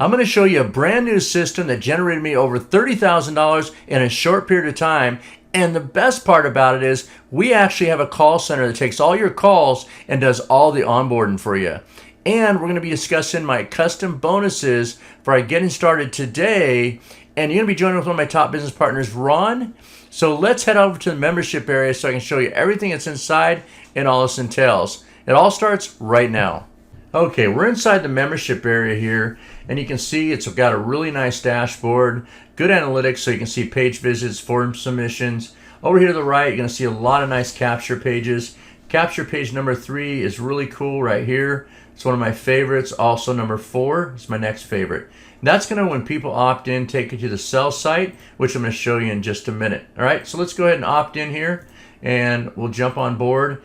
I'm going to show you a brand new system that generated me over $30,000 in a short period of time. And the best part about it is we actually have a call center that takes all your calls and does all the onboarding for you. And we're going to be discussing my custom bonuses for getting started today. And you're going to be joining with one of my top business partners, Ron. So let's head over to the membership area so I can show you everything that's inside and all this entails. It all starts right now. Okay, we're inside the membership area here, and you can see it's got a really nice dashboard, good analytics so you can see page visits, form submissions. Over here to the right, you're going to see a lot of nice capture pages. Capture page number 3 is really cool right here. It's one of my favorites. Also number 4 is my next favorite. And that's going to, when people opt in, take you to the Zelle site, which I'm going to show you in just a minute. All right, so let's go ahead and opt in here, and we'll jump on board.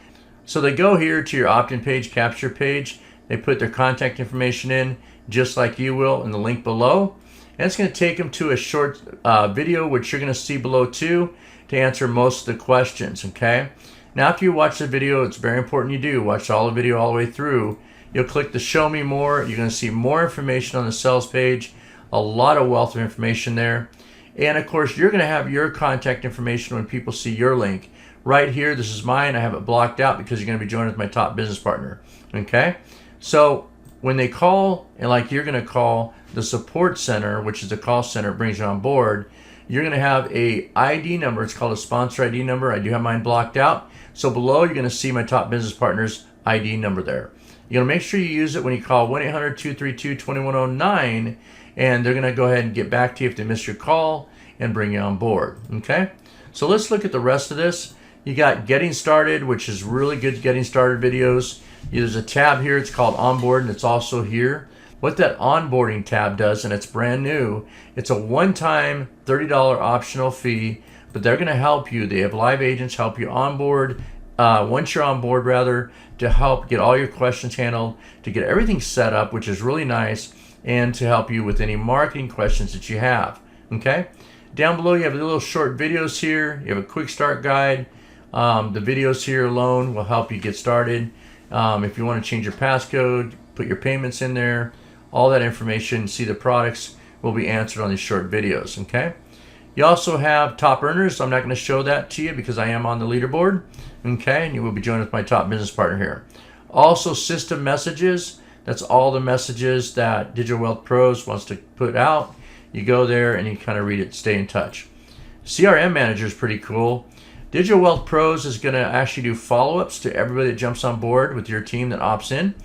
So they go here to your opt-in page, capture page. They put their contact information in just like you will in the link below. And it's going to take them to a short video, which you're going to see below too, to answer most of the questions, okay? Now, after you watch the video, it's very important you do watch all the video all the way through. You'll click the Show Me More. You're going to see more information on the sales page, a lot of wealth of information there. And of course, you're going to have your contact information when people see your link. Right here, this is mine. I have it blocked out because you're going to be joining with my top business partner, okay? So when they call, and like you're going to call the support center, which is the call center, it brings you on board, you're going to have a ID number. It's called a sponsor ID number. I do have mine blocked out. So below, you're going to see my top business partner's ID number there. You're going to make sure you use it when you call 1-800-232-2109, and they're going to go ahead and get back to you if they miss your call and bring you on board, okay? So let's look at the rest of this. You got Getting Started, which is really good getting started videos. There's a tab here, it's called Onboard, and it's also here. What that onboarding tab does, and it's brand new, it's a one-time $30 optional fee, but they're going to help you. They have live agents help you onboard, once you're on board rather, to help get all your questions handled, to get everything set up, which is really nice, and to help you with any marketing questions that you have, okay? Down below you have the little short videos here. You have a quick start guide. The videos here alone will help you get started. If you want to change your passcode, put your payments in there, all that information, see the products will be answered on these short videos, okay? You also have top earners. I'm not going to show that to you because I am on the leaderboard, okay? And you will be joined with my top business partner here. Also, system messages. That's all the messages that Digital Wealth Pros wants to put out. You go there and you kind of read it, stay in touch. CRM Manager is pretty cool. Digital Wealth Pros is going to actually do follow-ups to everybody that jumps on board with your team that opts in.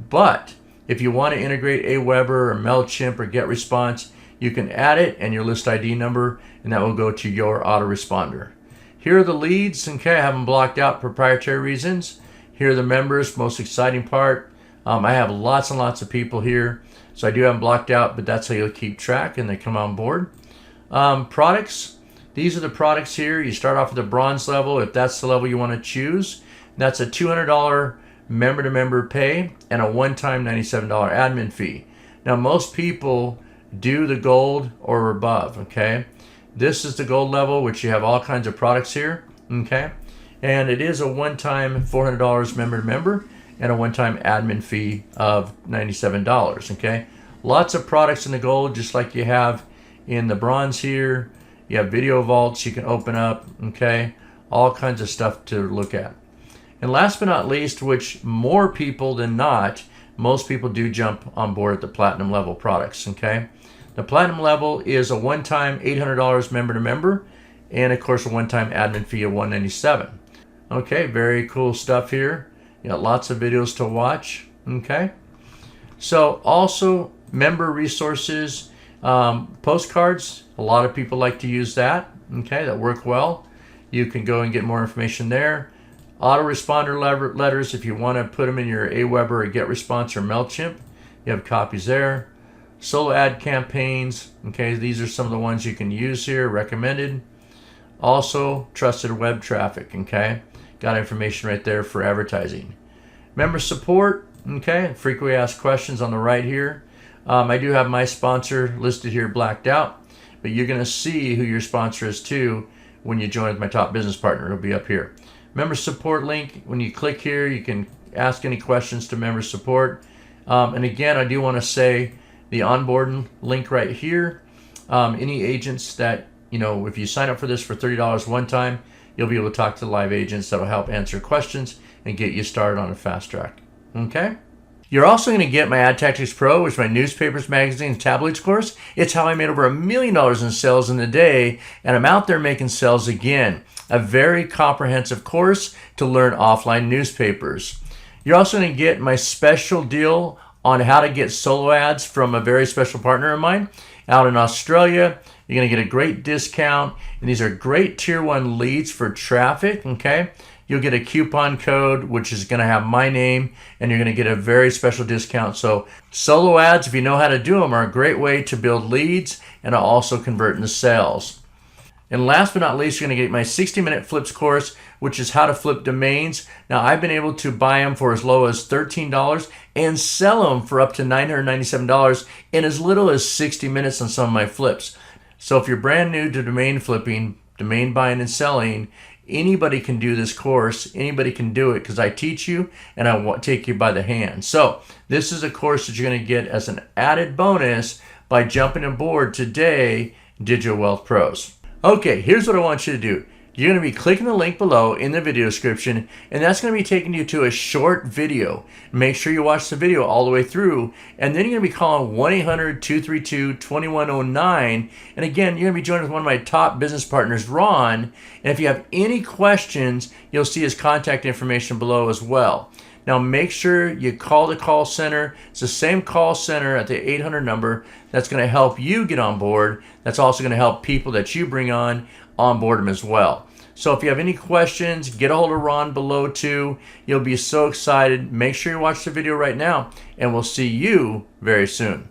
But if you want to integrate Aweber or MailChimp or GetResponse, you can add it and your list ID number, and that will go to your autoresponder. Here are the leads. Okay, I have them blocked out for proprietary reasons. Here are the members, most exciting part. I have lots and lots of people here, so I do have them blocked out, but that's how you'll keep track and they come on board. Products. These are the products here. You start off with the bronze level if that's the level you want to choose. That's a $200 member-to-member pay and a one-time $97 admin fee. Now, most people do the gold or above, okay? This is the gold level, which you have all kinds of products here, okay? And it is a one-time $400 member-to-member and a one-time admin fee of $97, okay? Lots of products in the gold, just like you have in the bronze here. You have video vaults you can open up, okay? All kinds of stuff to look at. And last but not least, which more people than not, most people do jump on board at the platinum level products, okay? The platinum level is a one-time $800 member-to-member, and of course a one-time admin fee of $197. Okay, very cool stuff here. You got lots of videos to watch, okay? So also member resources, postcards. A lot of people like to use that, okay, that work well. You can go and get more information there. Autoresponder letters, if you want to put them in your Aweber or GetResponse or MailChimp, you have copies there. Solo ad campaigns, okay, these are some of the ones you can use here, recommended. Also, trusted web traffic, okay, got information right there for advertising. Member support, okay, frequently asked questions on the right here. I do have my sponsor listed here blacked out, but you're going to see who your sponsor is too when you join with my top business partner. It'll be up here. Member support link, when you click here, you can ask any questions to member support. And again, I do want to say the onboarding link right here. Any agents that, if you sign up for this for $30 one time, you'll be able to talk to live agents that'll help answer questions and get you started on a fast track. Okay? You're also going to get my Ad Tactics Pro, which is my newspapers, magazines, tabloids course. It's how I made over $1 million in sales in a day, and I'm out there making sales again. A very comprehensive course to learn offline newspapers. You're also going to get my special deal on how to get solo ads from a very special partner of mine out in Australia. You're going to get a great discount, and these are great tier 1 leads for traffic, okay? You'll get a coupon code, which is going to have my name, and you're going to get a very special discount. So solo ads, if you know how to do them, are a great way to build leads and also convert into sales. And last but not least, you're going to get my 60-minute flips course, which is how to flip domains. Now, I've been able to buy them for as low as $13 and sell them for up to $997 in as little as 60 minutes on some of my flips. So if you're brand new to domain flipping, domain buying and selling, anybody can do this course. Anybody can do it because I teach you and I take you by the hand. So this is a course that you're going to get as an added bonus by jumping aboard today, Digital Wealth Pros. Okay, here's what I want you to do. You're going to be clicking the link below in the video description, and that's going to be taking you to a short video. Make sure you watch the video all the way through, and then you're going to be calling 1-800-232-2109. And again, you're going to be joining with one of my top business partners, Ron. And if you have any questions, you'll see his contact information below as well. Now make sure you call the call center. It's the same call center at the 800 number that's going to help you get on board. That's also going to help people that you bring on board them as well. So if you have any questions, get a hold of Ron below too. You'll be so excited. Make sure you watch the video right now, and we'll see you very soon.